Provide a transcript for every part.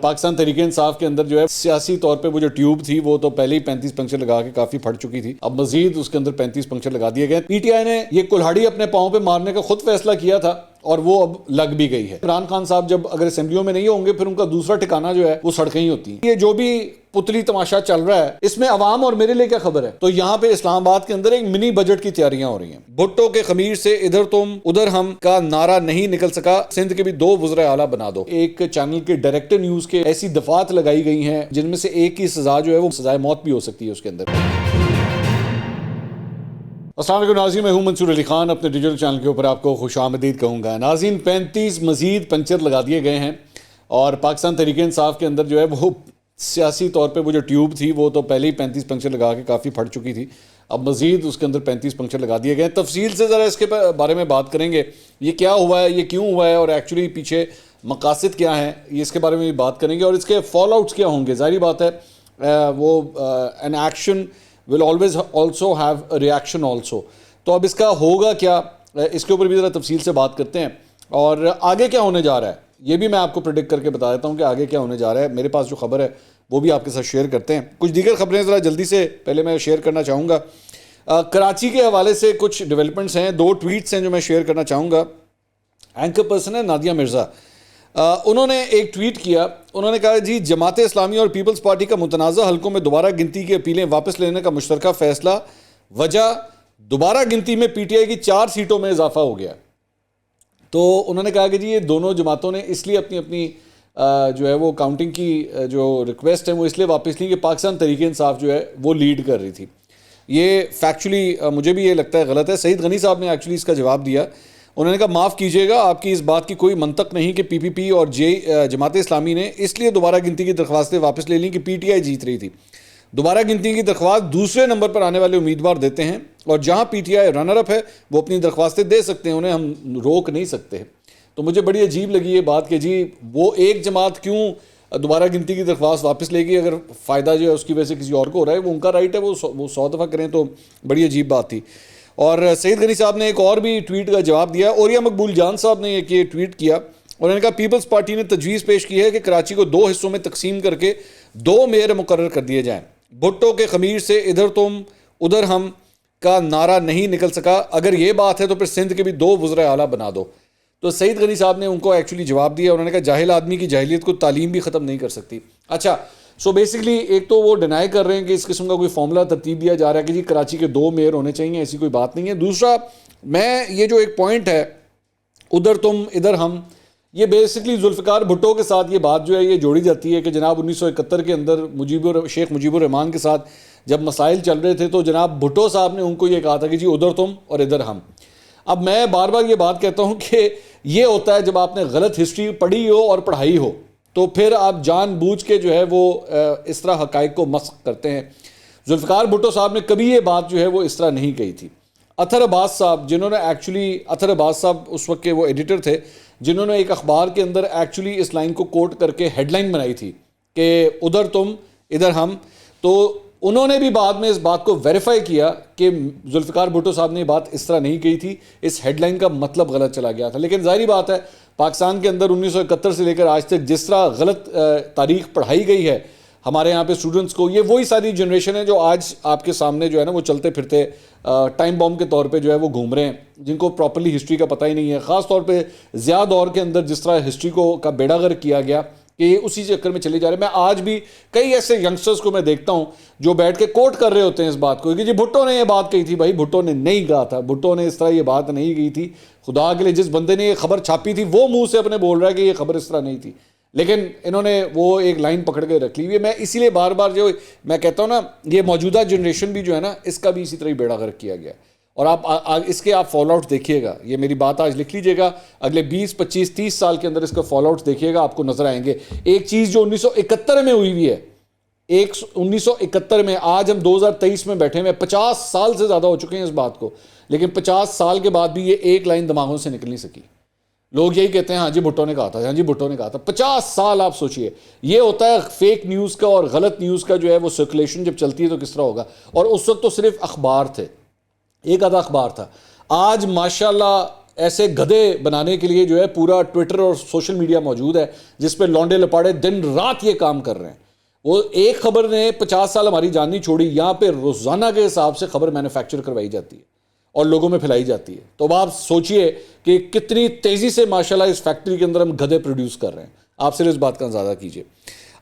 پاکستان تحریک انصاف کے اندر جو ہے سیاسی طور پہ وہ جو ٹیوب تھی وہ تو پہلے ہی 35 پنکچر لگا کے کافی پھٹ چکی تھی، اب مزید اس کے اندر 35 پنکچر لگا دیے گئے۔ پی ٹی آئی نے یہ کلہاڑی اپنے پاؤں پہ مارنے کا خود فیصلہ کیا تھا اور وہ اب لگ بھی گئی ہے۔ عمران خان صاحب جب اگر اسمبلیوں میں نہیں ہوں گے پھر ان کا دوسرا ٹھکانہ جو ہے وہ سڑکیں ہی ہوتی ہیں۔ یہ جو بھی پتلی تماشا چل رہا ہے اس میں عوام اور میرے لیے کیا خبر ہے؟ تو یہاں پہ اسلام آباد کے اندر ایک منی بجٹ کی تیاریاں ہو رہی ہیں۔ بھٹو کے خمیر سے ادھر تم ادھر ہم کا نعرہ نہیں نکل سکا، سندھ کے بھی 2 وزرائے اعلیٰ بنا دو۔ ایک چینل کے ڈائریکٹر نیوز کے ایسی دفعات لگائی گئی ہیں جن میں سے ایک کی سزا جو ہے وہ سزائے موت بھی ہو سکتی ہے اس کے اندر۔ السلام علیکم ناظرین، میں ہوں منصور علی خان، اپنے ڈیجیٹل چینل کے اوپر آپ کو خوش آمدید کہوں گا۔ ناظرین 35 مزید پنچر لگا دیے گئے ہیں اور پاکستان تحریک انصاف کے اندر جو ہے وہ سیاسی طور پہ وہ جو ٹیوب تھی وہ تو پہلے ہی 35 پنکچر لگا کے کافی پھٹ چکی تھی، اب مزید اس کے اندر 35 پنکچر لگا دیے گئے ہیں۔ تفصیل سے ذرا اس کے بارے میں بات کریں گے، یہ کیا ہوا ہے، یہ کیوں ہوا ہے اور ایکچولی پیچھے مقاصد کیا ہیں، یہ اس کے بارے میں بھی بات کریں گے اور اس کے فال آؤٹس کیا ہوں گے۔ ظاہری بات ہے وہ an action will always also have a reaction also, تو اب اس کا ہوگا کیا، اس کے اوپر بھی ذرا تفصیل سے بات کرتے ہیں اور آگے کیا ہونے جا رہا ہے یہ بھی میں آپ کو پریڈکٹ کر کے بتا دیتا ہوں کہ آگے کیا ہونے جا رہا ہے۔ میرے پاس جو خبر ہے وہ بھی آپ کے ساتھ شیئر کرتے ہیں۔ کچھ دیگر خبریں ذرا جلدی سے پہلے میں شیئر کرنا چاہوں گا۔ کراچی کے حوالے سے کچھ ڈیولپمنٹس ہیں، 2 ٹویٹس ہیں جو میں شیئر کرنا چاہوں گا۔ اینکر پرسن ہے نادیہ مرزا، انہوں نے ایک ٹویٹ کیا، انہوں نے کہا جی جماعت اسلامی اور پیپلز پارٹی کا متنازع حلقوں میں دوبارہ گنتی کی اپیلیں واپس لینے کا مشترکہ فیصلہ، وجہ دوبارہ گنتی میں پی ٹی آئی کی 4 سیٹوں میں اضافہ ہو گیا۔ تو انہوں نے کہا کہ جی یہ دونوں جماعتوں نے اس لیے اپنی جو ہے وہ کاؤنٹنگ کی جو ریکویسٹ ہے وہ اس لیے واپس لی کہ پاکستان تحریک انصاف جو ہے وہ لیڈ کر رہی تھی۔ یہ فیکچولی مجھے بھی یہ لگتا ہے غلط ہے۔ سعید غنی صاحب نے ایکچولی اس کا جواب دیا، انہوں نے کہا معاف کیجیے گا، آپ کی اس بات کی کوئی منطق نہیں کہ پی پی پی اور جماعت اسلامی نے اس لیے دوبارہ گنتی کی درخواستیں واپس لے لیں کہ پی ٹی آئی جیت رہی تھی۔ دوبارہ گنتی کی درخواست دوسرے نمبر پر آنے والے امیدوار دیتے ہیں اور جہاں P T I runner up ہے وہ اپنی درخواستیں دے سکتے ہیں، انہیں ہم روک نہیں سکتے۔ تو مجھے بڑی عجیب لگی یہ بات کہ جی وہ ایک جماعت کیوں دوبارہ گنتی کی درخواست واپس لے گی، اگر فائدہ جو ہے اس کی وجہ سے کسی اور کو ہو رہا ہے وہ ان کا رائٹ ہے، وہ 100 دفعہ کریں، تو بڑی عجیب بات تھی۔ اور سعید غنی صاحب نے ایک اور بھی ٹویٹ کا جواب دیا، اوریا مقبول جان صاحب نے ایک یہ ٹویٹ کیا، انہوں نے کہا پیپلز پارٹی نے تجویز پیش کی ہے کہ کراچی کو 2 حصوں میں تقسیم کر کے 2 میئر مقرر کر دیے جائیں۔ بھٹو کے خمیر سے ادھر تم ادھر ہم کا نعرہ نہیں نکل سکا، اگر یہ بات ہے تو پھر سندھ کے بھی 2 وزرائے اعلیٰ بنا دو۔ تو سعید غنی صاحب نے ان کو ایکچولی جواب دیا، انہوں نے کہا جاہل آدمی کی جاہلیت کو تعلیم بھی ختم نہیں کر سکتی۔ اچھا سو بیسکلی ایک تو وہ ڈینائی کر رہے ہیں کہ اس قسم کا کوئی فارمولا ترتیب دیا جا رہا ہے کہ جی کراچی کے 2 میئر ہونے چاہیے، ایسی کوئی بات نہیں ہے۔ دوسرا میں یہ جو ایک پوائنٹ ہے ادھر تم ادھر ہم، یہ بیسکلی ذوالفقار بھٹو کے ساتھ یہ بات جو ہے یہ جوڑی جاتی ہے کہ جناب 1971 کے اندر شیخ مجیب الرحمان کے ساتھ جب مسائل چل رہے تھے تو جناب بھٹو صاحب نے ان کو یہ کہا تھا کہ جی ادھر تم اور ادھر ہم۔ اب میں بار بار یہ بات کہتا ہوں کہ یہ ہوتا ہے جب آپ نے غلط ہسٹری پڑھی ہو اور پڑھائی ہو تو پھر آپ جان بوجھ کے جو ہے وہ اس طرح حقائق کو مسخ کرتے ہیں۔ ذوالفقار بھٹو صاحب نے کبھی یہ بات جو ہے وہ اس طرح نہیں کہی تھی۔ اطہر عباس صاحب جنہوں نے ایکچولی، اطہر عباس صاحب اس وقت کے وہ ایڈیٹر تھے جنہوں نے ایک اخبار کے اندر ایکچولی اس لائن کو کوٹ کر کے ہیڈ لائن بنائی تھی کہ ادھر تم ادھر ہم، تو انہوں نے بھی بعد میں اس بات کو ویریفائی کیا کہ ذوالفقار بھٹو صاحب نے یہ بات اس طرح نہیں کہی تھی، اس ہیڈ لائن کا مطلب غلط چلا گیا تھا۔ لیکن ظاہری بات ہے پاکستان کے اندر 1971 سے لے کر آج تک جس طرح غلط تاریخ پڑھائی گئی ہے ہمارے یہاں پہ اسٹوڈنٹس کو، یہ وہی ساری جنریشن ہے جو آج آپ کے سامنے جو ہے نا وہ چلتے پھرتے ٹائم بام کے طور پہ جو ہے وہ گھوم رہے ہیں، جن کو پراپرلی ہسٹری کا پتہ ہی نہیں ہے۔ خاص طور پہ ضیاء دور کے اندر جس طرح ہسٹری کا بیڑا غرق کیا گیا کہ یہ اسی چکر میں چلے جا رہے ہیں۔ میں آج بھی کئی ایسے ینگسٹرز کو میں دیکھتا ہوں جو بیٹھ کے کوٹ کر رہے ہوتے ہیں اس بات کو کہ جی بھٹو نے یہ بات کہی تھی۔ بھائی بھٹو نے نہیں کہا تھا، بھٹو نے اس طرح یہ بات نہیں کہی تھی۔ خدا کے لیے جس بندے نے یہ خبر چھاپی تھی وہ منہ سے اپنے بول رہا ہے کہ یہ خبر اس طرح نہیں تھی، لیکن انہوں نے وہ ایک لائن پکڑ کے رکھ لی ہوئی ہے۔ میں اسی لیے بار بار جو میں کہتا ہوں نا، یہ موجودہ جنریشن بھی جو ہے نا اس کا بھی اسی طرح ہی بیڑا غرق کیا گیا، اور آپ اس کے آپ فال آؤٹ دیکھیے گا۔ یہ میری بات آج لکھ لیجیے گا، اگلے 20 25 30 سال کے اندر اس کا فال آؤٹ دیکھیے گا، آپ کو نظر آئیں گے۔ ایک چیز جو 1971 میں ہوئی ہوئی ہے، 1971 میں، آج ہم 2023 میں بیٹھے ہوئے، 50 سال سے زیادہ ہو چکے ہیں اس بات کو، لیکن 50 سال کے بعد بھی یہ ایک لائن دماغوں سے نکل نہیں سکی۔ لوگ یہی کہتے ہیں ہاں جی بھٹو نے کہا تھا، ہاں جی بھٹو نے کہا تھا۔ 50 سال آپ سوچئے، یہ ہوتا ہے فیک نیوز کا اور غلط نیوز کا جو ہے وہ سرکولیشن جب چلتی ہے تو کس طرح ہوگا۔ اور اس وقت تو صرف اخبار تھے، ایک آدھا اخبار تھا۔ آج ماشاءاللہ ایسے گدھے بنانے کے لیے جو ہے پورا ٹویٹر اور سوشل میڈیا موجود ہے جس پہ لونڈے لپاڑے دن رات یہ کام کر رہے ہیں. وہ ایک خبر نے 50 سال ہماری جان نہیں چھوڑی. یہاں پہ روزانہ کے حساب سے خبر مینوفیکچر کروائی جاتی ہے اور لوگوں میں پھیلائی جاتی ہے. تو اب آپ سوچئے کہ کتنی تیزی سے ماشاءاللہ اس فیکٹری کے اندر ہم گدھے پروڈیوس کر رہے ہیں. آپ صرف اس بات کا اندازہ کیجئے.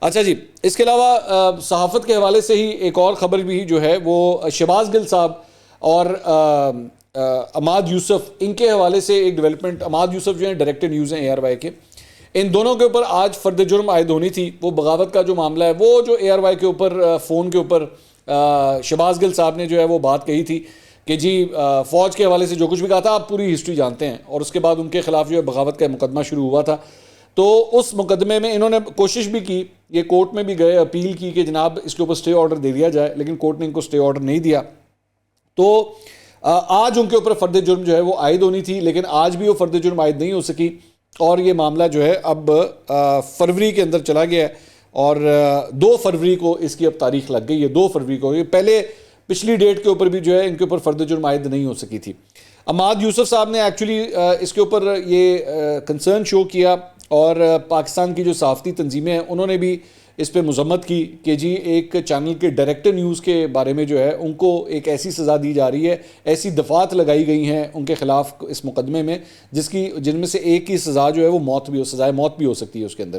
اچھا جی, اس کے علاوہ صحافت کے حوالے سے ہی ایک اور خبر بھی جو ہے وہ شہباز گل صاحب اور عماد یوسف, ان کے حوالے سے ایک ڈیولپمنٹ. عماد یوسف جو ہیں ڈائریکٹر نیوز ہیں ARY کے, ان دونوں کے اوپر آج فرد جرم عائد ہونی تھی. وہ بغاوت کا جو معاملہ ہے, وہ جو ARY کے اوپر فون کے اوپر شہباز گل صاحب نے جو ہے وہ بات کہی تھی کہ جی فوج کے حوالے سے جو کچھ بھی کہا تھا آپ پوری ہسٹری جانتے ہیں, اور اس کے بعد ان کے خلاف جو ہے بغاوت کا مقدمہ شروع ہوا تھا. تو اس مقدمے میں انہوں نے کوشش بھی کی, یہ کورٹ میں بھی گئے, اپیل کی کہ جناب اس کے اوپر سٹے آرڈر دے دیا جائے, لیکن کورٹ نے ان کو سٹے آرڈر نہیں دیا. تو آج ان کے اوپر فرد جرم جو ہے وہ عائد ہونی تھی, لیکن آج بھی وہ فرد جرم عائد نہیں ہو سکی, اور یہ معاملہ جو ہے اب فروری کے اندر چلا گیا ہے, اور 2 فروری کو اس کی اب تاریخ لگ گئی ہے. 2 فروری کو, یہ پہلے پچھلی ڈیٹ کے اوپر بھی جو ہے ان کے اوپر فرد جرم عائد نہیں ہو سکی تھی. عماد یوسف صاحب نے ایکچولی اس کے اوپر یہ کنسرن شو کیا, اور پاکستان کی جو صحافتی تنظیمیں ہیں انہوں نے بھی اس پہ مذمت کی کہ جی ایک چینل کے ڈائریکٹر نیوز کے بارے میں جو ہے ان کو ایک ایسی سزا دی جا رہی ہے, ایسی دفعات لگائی گئی ہیں ان کے خلاف اس مقدمے میں جن میں سے ایک کی سزا جو ہے وہ سزائے موت بھی ہو سکتی ہے اس کے اندر.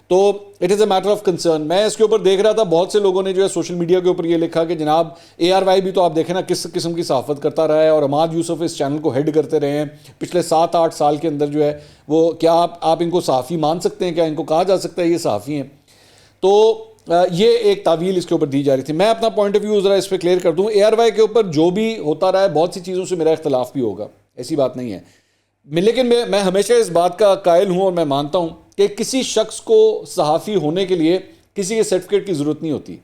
تو it is a matter of concern. میں اس کے اوپر دیکھ رہا تھا بہت سے لوگوں نے جو ہے سوشل میڈیا کے اوپر یہ لکھا کہ جناب ARY بھی تو آپ دیکھیں نا کس قسم کی صحافت کرتا رہا ہے, اور عماد یوسف اس چینل کو ہیڈ کرتے رہے ہیں پچھلے 7-8 سال کے اندر جو ہے وہ, کیا آپ ان کو صحافی مان سکتے ہیں؟ کیا ان کو کہا جا سکتا ہے یہ صحافی ہیں؟ تو یہ ایک تعویل اس کے اوپر دی جا رہی تھی. میں اپنا پوائنٹ آف ویو ذرا اس پہ کلیئر کر دوں. ARY کے اوپر جو بھی ہوتا رہا ہے, بہت سی چیزوں سے میرا اختلاف بھی ہوگا, ایسی بات نہیں ہے, لیکن میں ہمیشہ اس بات کا قائل ہوں اور میں مانتا ہوں کہ کسی شخص کو صحافی ہونے کے لیے کسی کے سرٹیفکیٹ کی ضرورت نہیں ہوتی,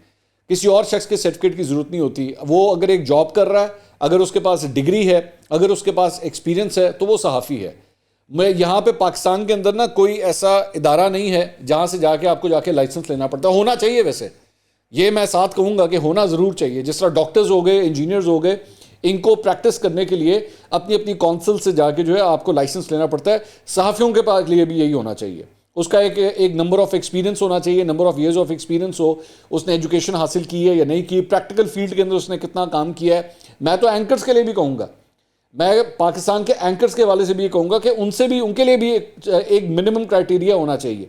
کسی اور شخص کے سرٹیفکیٹ کی ضرورت نہیں ہوتی. وہ اگر ایک جاب کر رہا ہے, اگر اس کے پاس ڈگری ہے, اگر اس کے پاس ایکسپیرینس ہے, تو وہ صحافی ہے. میں یہاں پہ پاکستان کے اندر نا کوئی ایسا ادارہ نہیں ہے جہاں سے آپ کو جا کے لائسنس لینا پڑتا. ہونا چاہیے ویسے, یہ میں ساتھ کہوں گا کہ ہونا ضرور چاہیے. جس طرح ڈاکٹرز ہو گئے, انجینئرز ہو گئے, ان کو پریکٹس کرنے کے لیے اپنی کونسل سے جا کے جو ہے آپ کو لائسنس لینا پڑتا ہے, صحافیوں کے پاس لیے بھی یہی ہونا چاہیے. اس کا ایک نمبر آف ایکسپیرینس ہونا چاہیے, number of years of experience ہو, اس نے ایجوکیشن حاصل کی ہے یا نہیں کی, پریکٹیکل فیلڈ کے اندر اس نے کتنا کام کیا ہے. میں تو اینکرز کے لیے بھی کہوں گا, میں پاکستان کے اینکرز کے حوالے سے بھی یہ کہوں گا کہ ان کے لیے بھی ایک منیمم کرائٹیریا ہونا چاہیے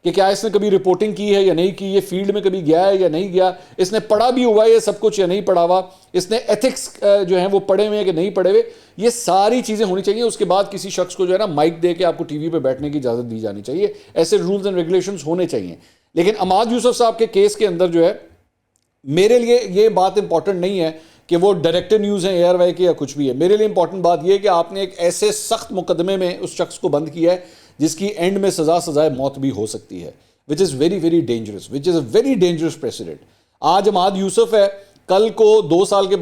کہ کیا اس نے کبھی رپورٹنگ کی ہے یا نہیں کی, یہ فیلڈ میں کبھی گیا ہے یا نہیں گیا, اس نے پڑھا بھی ہوا ہے یہ سب کچھ یا نہیں پڑھا ہوا, اس نے ایتھکس جو ہیں وہ پڑھے ہوئے ہیں کہ نہیں پڑھے ہوئے. یہ ساری چیزیں ہونی چاہیے. اس کے بعد کسی شخص کو جو ہے نا مائک دے کے آپ کو ٹی وی پہ بیٹھنے کی اجازت دی جانی چاہیے. ایسے رولز اینڈ ریگولیشنز ہونے چاہیے. لیکن عماد یوسف صاحب کے کیس کے اندر جو ہے میرے لیے یہ بات امپورٹنٹ نہیں ہے کہ وہ ڈائریکٹر نیوز ہیں ARY کے یا کچھ بھی ہے. میرے لیے امپورٹنٹ بات یہ ہے کہ آپ نے ایک ایسے سخت مقدمے میں اس شخص کو بند کیا ہے جس کی اینڈ میں سزائے موت بھی ہو سکتی ہے, which is very very dangerous, which is a very dangerous precedent. آج عماد یوسف ہے, کل کو 2 سال کے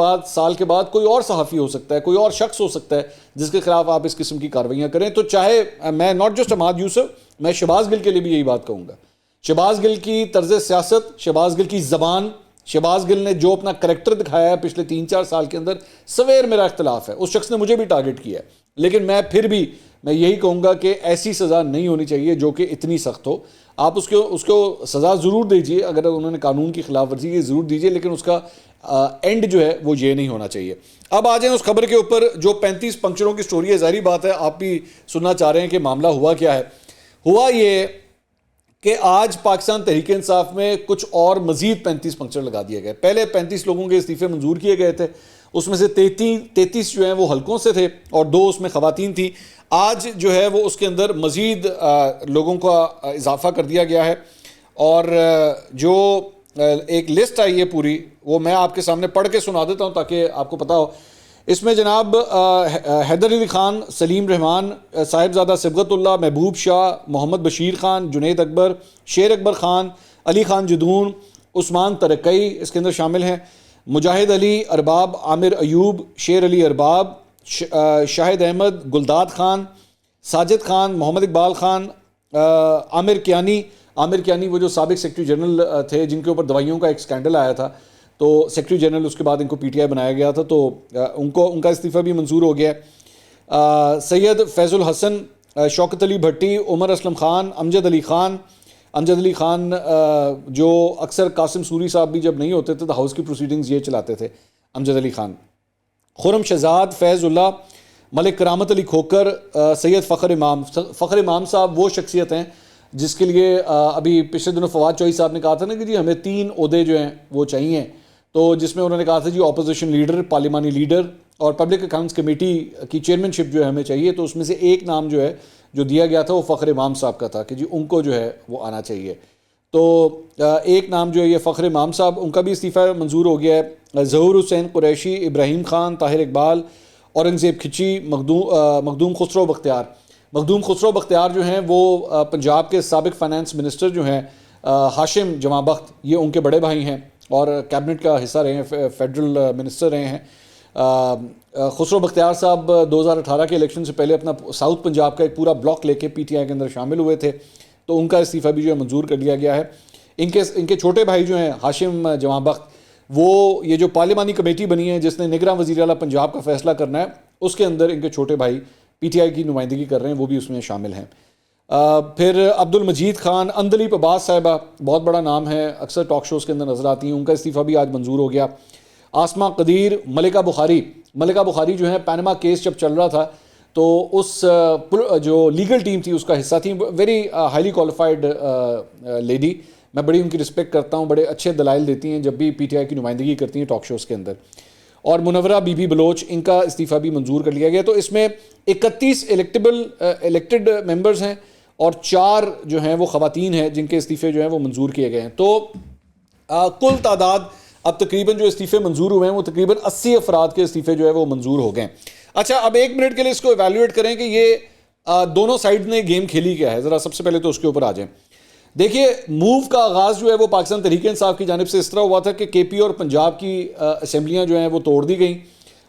بعد کوئی اور صحافی ہو سکتا ہے, کوئی اور شخص ہو سکتا ہے جس کے خلاف آپ اس قسم کی کارروائیاں کریں. تو چاہے میں ناٹ جسٹ عماد یوسف, میں شہباز گل کے لیے بھی یہی بات کہوں گا. شہباز گل کی طرز سیاست, شہباز گل کی زبان, شہباز گل نے جو اپنا کریکٹر دکھایا ہے پچھلے 3-4 سال کے اندر, سویر میرا اختلاف ہے. اس شخص نے مجھے بھی ٹارگٹ کیا ہے, لیکن میں پھر بھی یہی کہوں گا کہ ایسی سزا نہیں ہونی چاہیے جو کہ اتنی سخت ہو. آپ اس کو سزا ضرور دیجئے, اگر انہوں نے قانون کی خلاف ورزی کی ضرور دیجئے, لیکن اس کا اینڈ جو ہے وہ یہ نہیں ہونا چاہیے. اب آ جائیں اس خبر کے اوپر جو 35 پنکچروں کی سٹوری ہے. ظاہری بات ہے آپ بھی سننا چاہ رہے ہیں کہ معاملہ ہوا کیا ہے. ہوا یہ کہ آج پاکستان تحریک انصاف میں کچھ اور مزید 35 پنکچر لگا دیے گئے. پہلے 35 لوگوں کے استعفے منظور کیے گئے تھے, اس میں سے 33 جو ہیں وہ حلقوں سے تھے اور 2 اس میں خواتین تھیں. آج جو ہے وہ اس کے اندر مزید لوگوں کا اضافہ کر دیا گیا ہے, اور جو ایک لسٹ آئی ہے پوری, وہ میں آپ کے سامنے پڑھ کے سنا دیتا ہوں تاکہ آپ کو پتہ ہو. اس میں جناب حیدر علی خان, سلیم رحمان, صاحبزادہ صبغت اللہ, محبوب شاہ, محمد بشیر خان, جنید اکبر, شیر اکبر خان, علی خان جدون, عثمان ترکئی اس کے اندر شامل ہیں, مجاہد علی ارباب, عامر ایوب, شیر علی ارباب, شاہد احمد, گلداد خان, ساجد خان, محمد اقبال خان, عامر کیانی وہ جو سابق سیکرٹری جنرل تھے جن کے اوپر دوائیوں کا ایک سکینڈل آیا تھا, تو سیکرٹری جنرل اس کے بعد ان کو PTI بنایا گیا تھا, تو ان کا استعفیٰ بھی منظور ہو گیا ہے. سید فیض الحسن، شوکت علی بھٹی، عمر اسلم خان، امجد علی خان جو اکثر قاسم سوری صاحب بھی جب نہیں ہوتے تھے تو ہاؤس کی پروسیڈنگز یہ چلاتے تھے، امجد علی خان، خرم شہزاد، فیض اللہ، ملک کرامت علی کھوکر، سید فخر امام صاحب وہ شخصیت ہیں جس کے لیے ابھی پچھلے دنوں فواد چوہی صاحب نے کہا تھا نا کہ جی ہمیں 3 عہدے جو ہیں وہ چاہیے، تو جس میں انہوں نے کہا تھا جی اپوزیشن لیڈر، پارلیمانی لیڈر اور پبلک اکاؤنٹس کمیٹی کی چیئرمین شپ جو ہے ہمیں چاہیے، تو اس میں سے ایک نام جو ہے جو دیا گیا تھا وہ فخر امام صاحب کا تھا کہ جی ان کو جو ہے وہ آنا چاہیے، تو ایک نام جو ہے یہ فخر امام صاحب، ان کا بھی استعفیٰ منظور ہو گیا ہے۔ ظہور حسین قریشی، ابراہیم خان، طاہر اقبال، اورنگزیب کھچی، مخدوم خسرو بختیار جو ہیں وہ پنجاب کے سابق فائنانس منسٹر جو ہیں، ہاشم جمع بخت یہ ان کے بڑے بھائی ہیں اور کیبنٹ کا حصہ رہے ہیں، فیڈرل منسٹر رہے ہیں۔ خسرو بختیار صاحب 2018 کے الیکشن سے پہلے اپنا ساؤتھ پنجاب کا ایک پورا بلاک لے کے پی ٹی آئی کے اندر شامل ہوئے تھے، تو ان کا استعفیٰ بھی جو ہے منظور کر لیا گیا ہے۔ ان کے چھوٹے بھائی جو ہیں ہاشم جمع بخت، وہ یہ جو پارلیمانی کمیٹی بنی ہے جس نے نگراں وزیر اعلیٰ پنجاب کا فیصلہ کرنا ہے، اس کے اندر ان کے چھوٹے بھائی پی ٹی آئی کی نمائندگی کر رہے ہیں، وہ بھی اس میں شامل ہیں۔ پھر عبد المجید خان، اندلیب عباس صاحبہ بہت بڑا نام ہے، اکثر ٹاک شوز کے اندر نظر آتی ہیں، ان کا استعفیٰ بھی آج منظور ہو گیا۔ آسما قدیر، ملکہ بخاری جو ہے پینما کیس جب چل رہا تھا تو اس جو لیگل ٹیم تھی اس کا حصہ تھی، ویری ہائیلی کوالیفائڈ لیڈی، میں بڑی ان کی رسپیکٹ کرتا ہوں، بڑے اچھے دلائل دیتی ہیں جب بھی پی ٹی آئی کی نمائندگی کرتی ہیں ٹاک شوز کے اندر۔ اور منورہ بی بی بلوچ، ان کا استعفیٰ بھی منظور کر لیا گیا، تو اس میں 31 الیکٹڈ ممبرز ہیں اور 4 جو ہیں وہ خواتین ہیں جن کے استعفے جو ہیں وہ منظور کیے گئے ہیں، تو کل تعداد اب تقریباً جو استعفے منظور ہوئے ہیں وہ تقریباً 80 افراد کے استعفے جو ہے وہ منظور ہو گئے۔ اچھا، اب 1 منٹ کے لیے اس کو ایویلیویٹ کریں کہ یہ دونوں سائڈ نے گیم کھیلی کیا ہے، ذرا سب سے پہلے تو اس کے اوپر آ جائیں۔ دیکھیے، موو کا آغاز جو ہے وہ پاکستان تحریک انصاف کی جانب سے اس طرح ہوا تھا کہ کے پی اور پنجاب کی اسمبلیاں جو ہیں وہ توڑ دی گئیں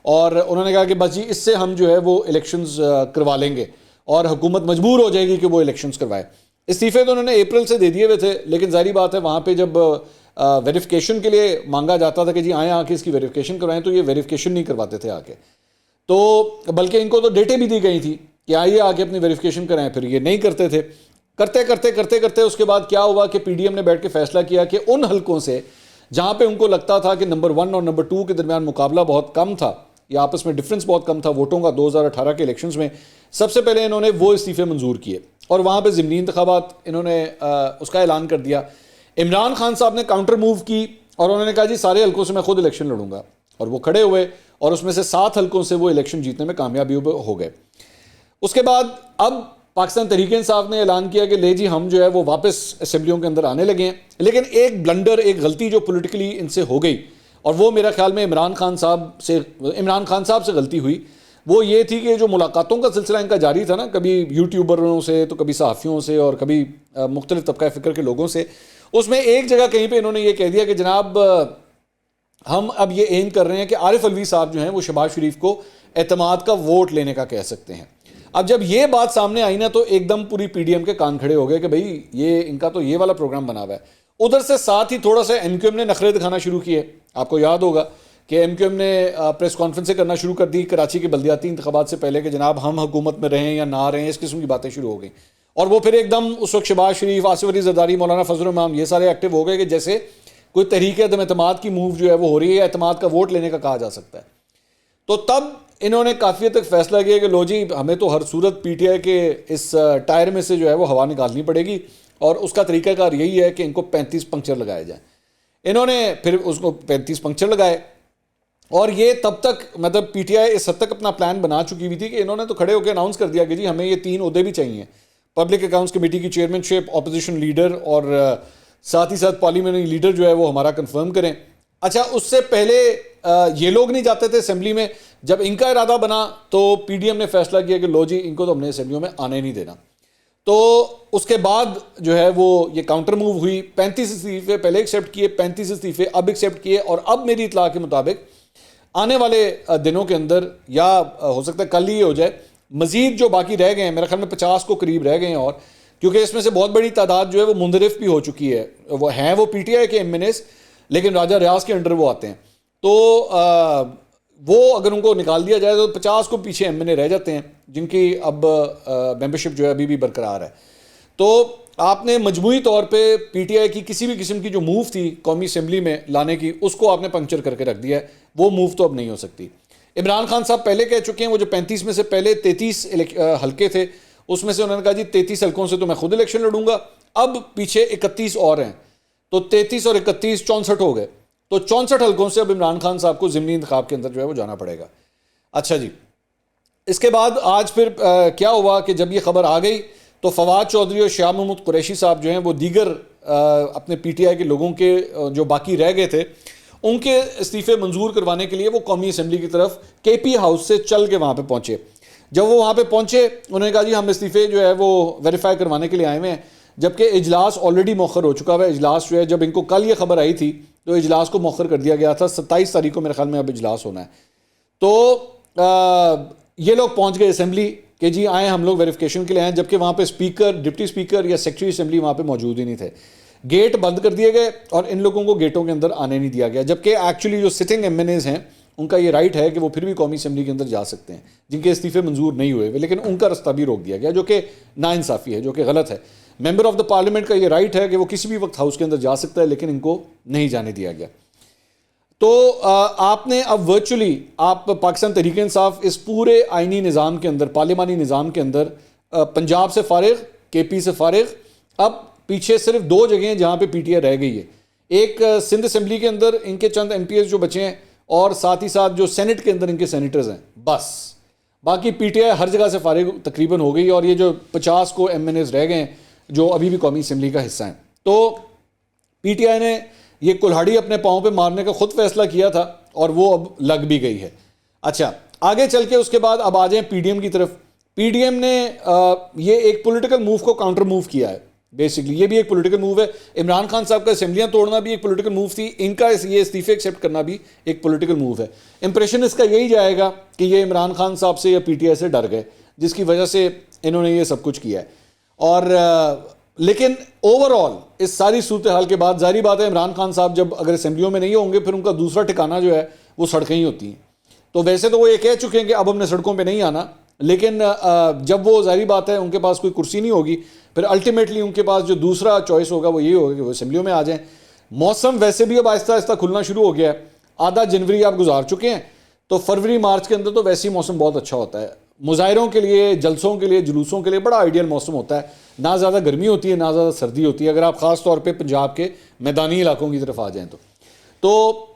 اور انہوں نے کہا کہ بس جی اس سے ہم جو ہے وہ الیکشنز کروا لیں گے اور حکومت مجبور ہو جائے گی کہ وہ الیکشنز کروائے۔ استعفے تو انہوں نے اپریل سے دے دیے ہوئے تھے، لیکن ظاہری بات ہے وہاں پہ جب ویریفیکیشن کے لیے مانگا جاتا تھا کہ جی آئیں آ کے اس کی ویریفیکیشن کروائیں، تو یہ ویریفیکیشن نہیں کرواتے تھے آ کے، تو بلکہ ان کو تو ڈیٹیں بھی دی گئی تھی کہ آئیے آ کے اپنی ویریفیکیشن کرائیں، پھر یہ نہیں کرتے تھے۔ کرتے اس کے بعد کیا ہوا کہ پی ڈی ایم نے بیٹھ کے فیصلہ کیا کہ ان حلقوں سے جہاں پہ ان کو لگتا تھا کہ نمبر 1 اور نمبر 2 کے درمیان مقابلہ بہت کم تھا یا آپس میں ڈفرنس بہت کم تھا ووٹوں کا 2018 کے الیکشنز میں، سب سے پہلے انہوں نے وہ استعفے منظور کیے اور وہاں پہ ضمنی انتخابات انہوں نے اس کا اعلان کر دیا۔ عمران خان صاحب نے کاؤنٹر موو کی اور انہوں نے کہا جی سارے حلقوں سے میں خود الیکشن لڑوں گا، اور وہ کھڑے ہوئے اور اس میں سے 7 حلقوں سے وہ الیکشن جیتنے میں کامیابی ہو گئے۔ اس کے بعد اب پاکستان تحریک انصاف نے اعلان کیا کہ لے جی ہم جو ہے وہ واپس اسمبلیوں کے اندر آنے لگے ہیں، لیکن ایک بلنڈر، ایک غلطی جو پولیٹیکلی ان سے ہو گئی، اور وہ میرا خیال میں عمران خان صاحب سے غلطی ہوئی، وہ یہ تھی کہ جو ملاقاتوں کا سلسلہ ان کا جاری تھا نا، کبھی یوٹیوبروں سے تو کبھی صحافیوں سے اور کبھی مختلف طبقہ فکر کے لوگوں سے، اس میں ایک جگہ کہیں پہ انہوں نے یہ کہہ دیا کہ جناب ہم اب یہ ایم کر رہے ہیں کہ عارف علوی صاحب جو ہیں وہ شہباز شریف کو اعتماد کا ووٹ لینے کا کہہ سکتے ہیں۔ اب جب یہ بات سامنے آئی نا تو ایک دم پوری پی ڈی ایم کے کان کھڑے ہو گئے کہ بھئی یہ ان کا تو یہ والا پروگرام بنا ہوا ہے۔ ادھر سے ساتھ ہی تھوڑا سا ایم کیو ایم نے نخرے دکھانا شروع کیے، آپ کو یاد ہوگا کہ ایم کیو ایم نے پریس کانفرنسیں کرنا شروع کر دی کراچی کے بلدیاتی انتخابات سے پہلے کہ جناب ہم حکومت میں رہیں یا نہ رہیں، اس قسم کی باتیں شروع ہو گئیں، اور وہ پھر ایک دم اس وقت شہباز شریف، آصف علی زرداری، مولانا فضل الرحمان یہ سارے ایکٹیو ہو گئے کہ جیسے کوئی تحریک عدم اعتماد کی موو جو ہے وہ ہو رہی ہے، اعتماد کا ووٹ لینے کا کہا جا سکتا ہے۔ تو تب انہوں نے کافی حد تک فیصلہ کیا کہ لو جی ہمیں تو ہر صورت پی ٹی آئی کے اس ٹائر میں سے جو ہے وہ ہوا نکالنی پڑے گی، اور اس کا طریقہ کار یہی ہے کہ ان کو 35 پنکچر لگائے جائیں۔ انہوں نے پھر اس کو 35 پنکچر لگائے، اور یہ تب تک مطلب پی ٹی آئی اس حد تک اپنا پلان بنا چکی ہوئی تھی کہ انہوں نے تو کھڑے ہو کے اناؤنس کر دیا کہ جی ہمیں یہ 3 عہدے بھی چاہیے، پبلک اکاؤنٹس کمیٹی کی چیئرمین شپ، اپوزیشن لیڈر، اور ساتھ ہی ساتھ پارلیمنٹری لیڈر جو ہے وہ ہمارا کنفرم کریں۔ اچھا، اس سے پہلے یہ لوگ نہیں جاتے تھے اسمبلی میں، جب ان کا ارادہ بنا تو پی ڈی ایم نے فیصلہ کیا کہ لو جی ان کو تو ہم نے اسمبلیوں میں آنے نہیں دینا۔ تو اس کے بعد جو ہے وہ یہ کاؤنٹر موو ہوئی، 35 استعفے پہلے ایکسیپٹ کیے، 35 استعفے اب ایکسیپٹ کیے، اور اب میری اطلاع کے مطابق آنے والے دنوں کے اندر یا ہو سکتا ہے کل ہی ہو جائے، مزید جو باقی رہ گئے ہیں، میرے خیال میں 50 کو قریب رہ گئے ہیں، اور کیونکہ اس میں سے بہت بڑی تعداد جو ہے وہ منصرف بھی ہو چکی ہے، وہ ہیں وہ پی ٹی آئی کے ایم این ایز، لیکن راجہ ریاض کے انڈر وہ آتے ہیں، تو وہ اگر ان کو نکال دیا جائے تو 50 کو پیچھے ایم این اے رہ جاتے ہیں جن کی اب ممبرشپ جو ہے ابھی بھی برقرار ہے. تو آپ نے مجموعی طور پہ پی ٹی آئی کی کسی بھی قسم کی جو موو تھی قومی اسمبلی میں لانے کی اس کو آپ نے پنکچر کر کے رکھ دیا ہے. وہ موو تو اب نہیں ہو سکتی. عمران خان صاحب پہلے کہہ چکے ہیں وہ جو 35 میں سے پہلے 33 حلقے تھے اس میں سے انہوں نے کہا جی 33 حلقوں سے تو میں خود الیکشن لڑوں گا. اب پیچھے 31 اور ہیں تو 33 اور 31 64 ہو گئے. تو 64 حلقوں سے اب عمران خان صاحب کو ضمنی انتخاب کے اندر جو ہے وہ جانا پڑے گا. اچھا جی, اس کے بعد آج پھر کیا ہوا کہ جب یہ خبر آ گئی تو فواد چودھری اور شاہ محمود قریشی صاحب جو ہیں وہ دیگر اپنے پی ٹی آئی کے لوگوں کے جو باقی رہ گئے تھے ان کے استعفے منظور کروانے کے لیے وہ قومی اسمبلی کی طرف کے پی ہاؤس سے چل کے وہاں پہ پہنچے. جب وہ وہاں پہ پہنچے انہوں نے کہا جی ہم استعفے جو ہے وہ ویریفائی کروانے کے لیے آئے ہوئے ہیں, جبکہ اجلاس آلریڈی مؤخر ہو چکا ہوا ہے. اجلاس جو ہے جب ان کو کل یہ خبر آئی تھی تو اجلاس کو مؤخر کر دیا گیا تھا, 27 تاریخ کو میرے خیال میں اب اجلاس ہونا ہے. تو یہ لوگ پہنچ گئے اسمبلی کہ جی آئیں ہم لوگ ویریفیکیشن کے لیے آئیں, جبکہ وہاں پہ اسپیکر, ڈپٹی اسپیکر یا سیکرٹری اسمبلی وہاں پہ موجود ہی نہیں تھے. گیٹ بند کر دیے گئے اور ان لوگوں کو گیٹوں کے اندر آنے نہیں دیا گیا, جبکہ ایکچولی جو سٹنگ ایم این ایز ہیں ان کا یہ رائٹ ہے کہ وہ پھر بھی قومی اسمبلی کے اندر جا سکتے ہیں جن کے استعفے منظور نہیں ہوئے ہوئے, لیکن ان کا رستہ بھی روک دیا گیا جو کہ ناانصافی ہے, جو کہ غلط ہے. ممبر آف دا پارلیمنٹ کا یہ رائٹ ہے کہ وہ کسی بھی وقت ہاؤس کے اندر جا سکتا ہے, لیکن ان کو نہیں جانے دیا گیا. تو آپ نے اب ورچولی آپ پاکستان تحریک انصاف اس پورے آئینی نظام کے اندر, پارلیمانی نظام کے اندر پنجاب سے فارغ, کے پی سے فارغ, اب پیچھے صرف 2 جگہیں جہاں پہ پی ٹی آئی رہ گئی ہے. ایک سندھ اسمبلی کے اندر ان کے چند ایم پی ایس جو بچے ہیں اور ساتھ ہی ساتھ جو سینٹ کے اندر ان کے سینیٹرز ہیں, بس باقی پی ٹی آئی ہر جگہ سے فارغ تقریباً ہو گئی. اور یہ جو 50 کو ایم این ایز رہ گئے ہیں جو ابھی بھی قومی اسمبلی کا حصہ ہیں, تو پی ٹی آئی نے یہ کلہاڑی اپنے پاؤں پہ مارنے کا خود فیصلہ کیا تھا اور وہ اب لگ بھی گئی ہے. اچھا آگے چل کے اس کے بعد اب آ جائیں پی ڈی ایم کی طرف. پی ڈی ایم نے یہ ایک پولیٹیکل موو کو کاؤنٹر موو کیا ہے. بیسکلی یہ بھی ایک پولیٹیکل موو ہے. عمران خان صاحب کا اسمبلیاں توڑنا بھی ایک پولیٹیکل موو تھی, ان کا یہ استعفے ایکسیپٹ کرنا بھی ایک پولیٹیکل موو ہے. امپریشن اس کا یہی جائے گا کہ یہ عمران خان صاحب سے یا پی ٹی آئی سے ڈر گئے, جس کی وجہ سے انہوں نے یہ سب کچھ کیا ہے. اور لیکن اوور آل اس ساری صورتحال کے بعد ظاہری بات ہے عمران خان صاحب جب اگر اسمبلیوں میں نہیں ہوں گے پھر ان کا دوسرا ٹھکانہ جو ہے وہ سڑکیں ہی ہوتی ہیں. تو ویسے تو وہ یہ کہہ چکے ہیں کہ اب ہم نے سڑکوں پہ نہیں آنا, لیکن جب وہ ظاہری بات ہے ان کے پاس کوئی کرسی نہیں ہوگی, پھر الٹیمیٹلی ان کے پاس جو دوسرا چوائس ہوگا وہ یہی ہوگا کہ وہ اسمبلیوں میں آ جائیں. موسم ویسے بھی اب آہستہ آہستہ کھلنا شروع ہو گیا ہے. آدھا جنوری آپ گزار چکے ہیں, تو فروری مارچ کے اندر تو ویسے ہی موسم بہت اچھا ہوتا ہے. مظاہروں کے لیے, جلسوں کے لیے, جلوسوں کے لیے بڑا آئیڈیل موسم ہوتا ہے. نہ زیادہ گرمی ہوتی ہے نہ زیادہ سردی ہوتی ہے, اگر آپ خاص طور پہ پنجاب کے میدانی علاقوں کی طرف آ جائیں تو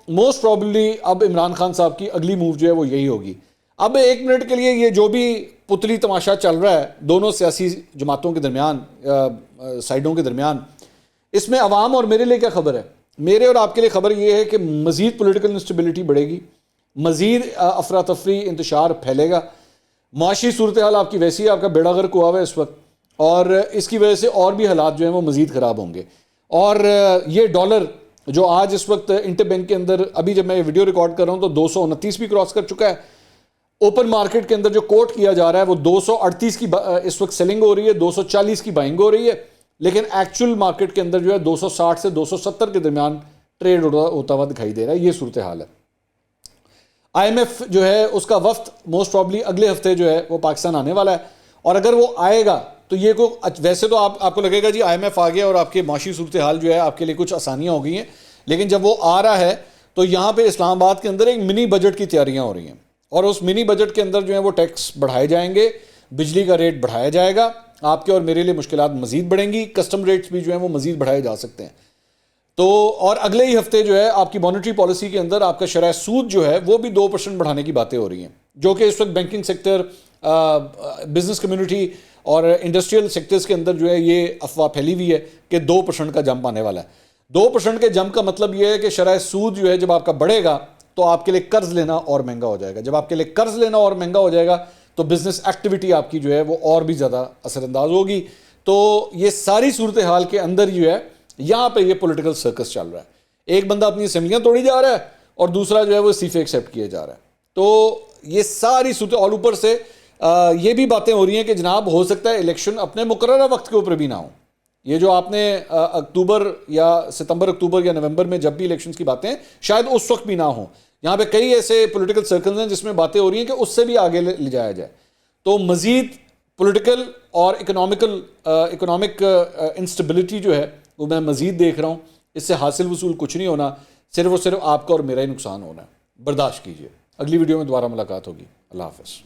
موسٹ پرابیبلی اب عمران خان صاحب کی اگلی موو جو ہے وہ یہی ہوگی. اب 1 منٹ کے لیے یہ جو بھی پتلی تماشا چل رہا ہے دونوں سیاسی جماعتوں کے درمیان, سائڈوں کے درمیان, اس میں عوام اور میرے لیے کیا خبر ہے؟ میرے اور آپ کے لیے خبر یہ ہے کہ مزید پولیٹیکل انسٹیبلٹی بڑھے گی, مزید افراتفری انتشار پھیلے گا. معاشی صورتحال آپ کی ویسی ہے, آپ کا بیڑا غرق ہوا ہوا ہے اس وقت, اور اس کی وجہ سے اور بھی حالات جو ہیں وہ مزید خراب ہوں گے. اور یہ ڈالر جو آج اس وقت انٹر بینک کے اندر, ابھی جب میں یہ ویڈیو ریکارڈ کر رہا ہوں تو 229 بھی کراس کر چکا ہے. اوپن مارکیٹ کے اندر جو کوٹ کیا جا رہا ہے وہ 238 کی اس وقت سیلنگ ہو رہی ہے, 240 کی بائنگ ہو رہی ہے, لیکن ایکچوئل مارکیٹ کے اندر جو ہے 260 سے 270 کے درمیان ٹریڈ ہوتا ہوا دکھائی دے رہا ہے. یہ صورتحال ہے. آئی ایم ایف جو ہے اس کا وفد موسٹ پرابلی اگلے ہفتے جو ہے وہ پاکستان آنے والا ہے, اور اگر وہ آئے گا تو یہ کو ویسے تو آپ کو لگے گا جی آئی ایم ایف آ گیا اور آپ کے معاشی صورتحال جو ہے آپ کے لیے کچھ آسانیاں ہو گئی ہیں, لیکن جب وہ آ رہا ہے تو یہاں پہ اسلام آباد کے اندر ایک منی بجٹ کی تیاریاں ہو رہی ہیں, اور اس منی بجٹ کے اندر جو ہے وہ ٹیکس بڑھائے جائیں گے, بجلی کا ریٹ بڑھایا جائے گا, آپ کے اور میرے لیے مشکلات مزید بڑھیں گی, کسٹم ریٹس بھی جو ہیں وہ مزید بڑھائے جا سکتے ہیں. تو اور اگلے ہی ہفتے جو ہے آپ کی مانیٹری پالیسی کے اندر آپ کا شرح سود جو ہے وہ بھی 2% بڑھانے کی باتیں ہو رہی ہیں, جو کہ اس وقت بینکنگ سیکٹر, بزنس کمیونٹی اور انڈسٹریل سیکٹرز کے اندر جو ہے یہ افواہ پھیلی ہوئی ہے کہ 2% کا جمپ آنے والا ہے. 2% کے جمپ کا مطلب یہ ہے کہ شرح سود جو ہے جب آپ کا بڑھے گا تو آپ کے لیے قرض لینا اور مہنگا ہو جائے گا. جب آپ کے لیے قرض لینا اور مہنگا ہو جائے گا تو بزنس ایکٹیویٹی آپ کی جو ہے وہ اور بھی زیادہ اثر انداز ہوگی. تو یہ ساری صورتحال کے اندر جو ہے یہاں پہ یہ پولیٹیکل سرکس چل رہا ہے. ایک بندہ اپنی اسمبلیاں توڑی جا رہا ہے اور دوسرا جو ہے وہ استعفے ایکسیپٹ کیے جا رہا ہے. تو یہ ساری صورت, اور اوپر سے یہ بھی باتیں ہو رہی ہیں کہ جناب ہو سکتا ہے الیکشن اپنے مقررہ وقت کے اوپر بھی نہ ہو. یہ جو آپ نے اکتوبر یا ستمبر, اکتوبر یا نومبر میں جب بھی الیکشنز کی باتیں شاید اس وقت بھی نہ ہوں. یہاں پہ کئی ایسے پولیٹیکل سرکلز ہیں جس میں باتیں ہو رہی ہیں کہ اس سے بھی آگے لے جایا جائے. تو مزید پولیٹیکل اور اکنامک انسٹیبلٹی جو ہے وہ میں مزید دیکھ رہا ہوں. اس سے حاصل وصول کچھ نہیں ہونا, صرف اور صرف آپ کا اور میرا ہی نقصان ہونا ہے. برداشت کیجیے. اگلی ویڈیو میں دوبارہ ملاقات ہوگی. اللہ حافظ.